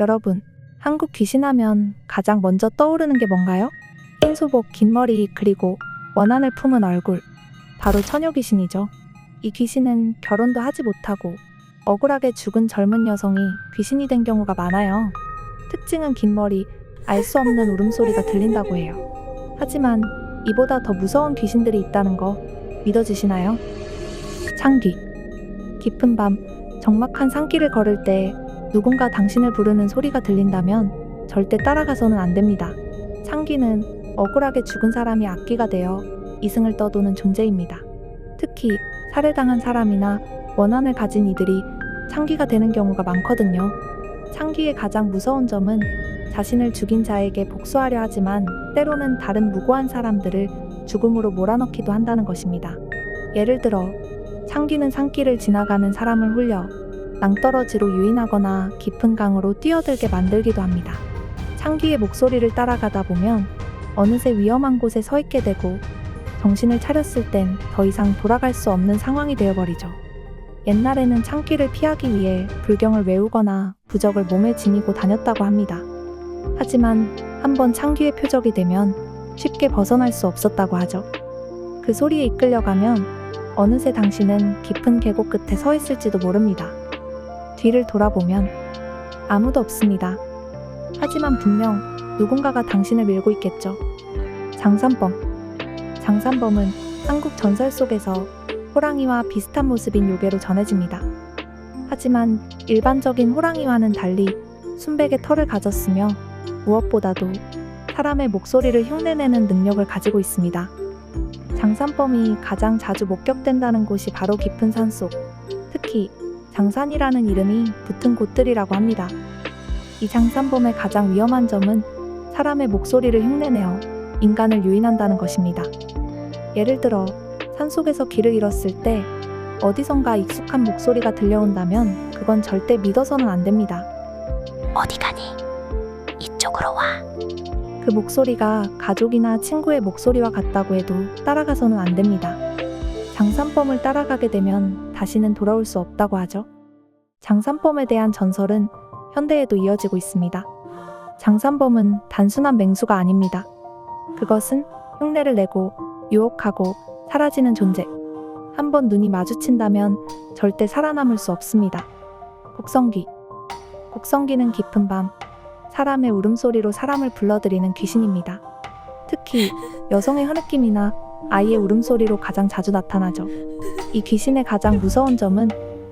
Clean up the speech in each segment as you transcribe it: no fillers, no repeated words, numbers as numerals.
여러분, 한국 귀신하면 가장 먼저 떠오르는 게 뭔가요? 흰 소복, 긴 머리, 그리고 원한을 품은 얼굴. 바로 처녀 귀신이죠. 이 귀신은 결혼도 하지 못하고 억울하게 죽은 젊은 여성이 귀신이 된 경우가 많아요. 특징은 긴 머리, 알 수 없는 울음소리가 들린다고 해요. 하지만 이보다 더 무서운 귀신들이 있다는 거 믿어지시나요? 창귀. 깊은 밤, 적막한 산길을 걸을 때 누군가 당신을 부르는 소리가 들린다면 절대 따라가서는 안 됩니다. 창귀는 억울하게 죽은 사람이 악귀가 되어 이승을 떠도는 존재입니다. 특히 살해당한 사람이나 원한을 가진 이들이 창귀가 되는 경우가 많거든요. 창귀의 가장 무서운 점은 자신을 죽인 자에게 복수하려 하지만 때로는 다른 무고한 사람들을 죽음으로 몰아넣기도 한다는 것입니다. 예를 들어 창귀는 산길을 지나가는 사람을 홀려 낭떠러지로 유인하거나 깊은 강으로 뛰어들게 만들기도 합니다. 창귀의 목소리를 따라가다 보면 어느새 위험한 곳에 서 있게 되고 정신을 차렸을 땐 더 이상 돌아갈 수 없는 상황이 되어버리죠. 옛날에는 창귀를 피하기 위해 불경을 외우거나 부적을 몸에 지니고 다녔다고 합니다. 하지만 한번 창귀의 표적이 되면 쉽게 벗어날 수 없었다고 하죠. 그 소리에 이끌려가면 어느새 당신은 깊은 계곡 끝에 서 있을지도 모릅니다. 뒤를 돌아보면 아무도 없습니다. 하지만 분명 누군가가 당신을 밀고 있겠죠. 장산범. 장산범은 한국 전설 속에서 호랑이와 비슷한 모습인 요괴로 전해집니다. 하지만 일반적인 호랑이와는 달리 순백의 털을 가졌으며 무엇보다도 사람의 목소리를 흉내내는 능력을 가지고 있습니다. 장산범이 가장 자주 목격된다는 곳이 바로 깊은 산속, 특히 장산이라는 이름이 붙은 곳들이라고 합니다. 이 장산범의 가장 위험한 점은 사람의 목소리를 흉내내어 인간을 유인한다는 것입니다. 예를 들어 산속에서 길을 잃었을 때 어디선가 익숙한 목소리가 들려온다면 그건 절대 믿어서는 안 됩니다. 어디 가니? 이쪽으로 와. 그 목소리가 가족이나 친구의 목소리와 같다고 해도 따라가서는 안 됩니다. 장산범을 따라가게 되면 다시는 돌아올 수 없다고 하죠. 장산범에 대한 전설은 현대에도 이어지고 있습니다. 장산범은 단순한 맹수가 아닙니다. 그것은 흉내를 내고 유혹하고 사라지는 존재. 한번 눈이 마주친다면 절대 살아남을 수 없습니다. 곡성귀. 곡성귀는 깊은 밤, 사람의 울음소리로 사람을 불러들이는 귀신입니다. 특히 여성의 흐느낌이나 아이의 울음소리로 가장 자주 나타나죠. 이 귀신의 가장 무서운 점은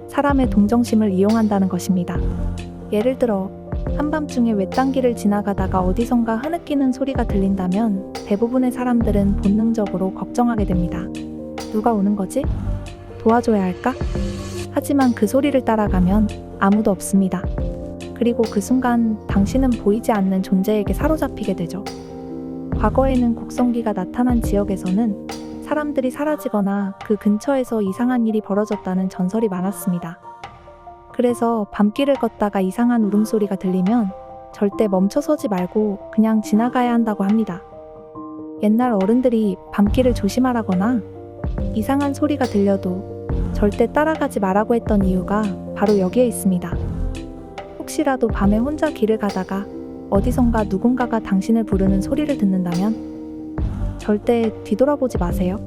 사람의 동정심을 이용한다는 것입니다. 예를 들어 한밤중에 외딴 길을 지나가다가 어디선가 흐느끼는 소리가 들린다면 대부분의 사람들은 본능적으로 걱정하게 됩니다. 누가 오는 거지? 도와줘야 할까? 하지만 그 소리를 따라가면 아무도 없습니다. 그리고 그 순간 당신은 보이지 않는 존재에게 사로잡히게 되죠. 과거에는 곡성귀가 나타난 지역에서는 사람들이 사라지거나 그 근처에서 이상한 일이 벌어졌다는 전설이 많았습니다. 그래서 밤길을 걷다가 이상한 울음소리가 들리면 절대 멈춰서지 말고 그냥 지나가야 한다고 합니다. 옛날 어른들이 밤길을 조심하라거나 이상한 소리가 들려도 절대 따라가지 말라고 했던 이유가 바로 여기에 있습니다. 혹시라도 밤에 혼자 길을 가다가 어디선가 누군가가 당신을 부르는 소리를 듣는다면 절대 뒤돌아보지 마세요.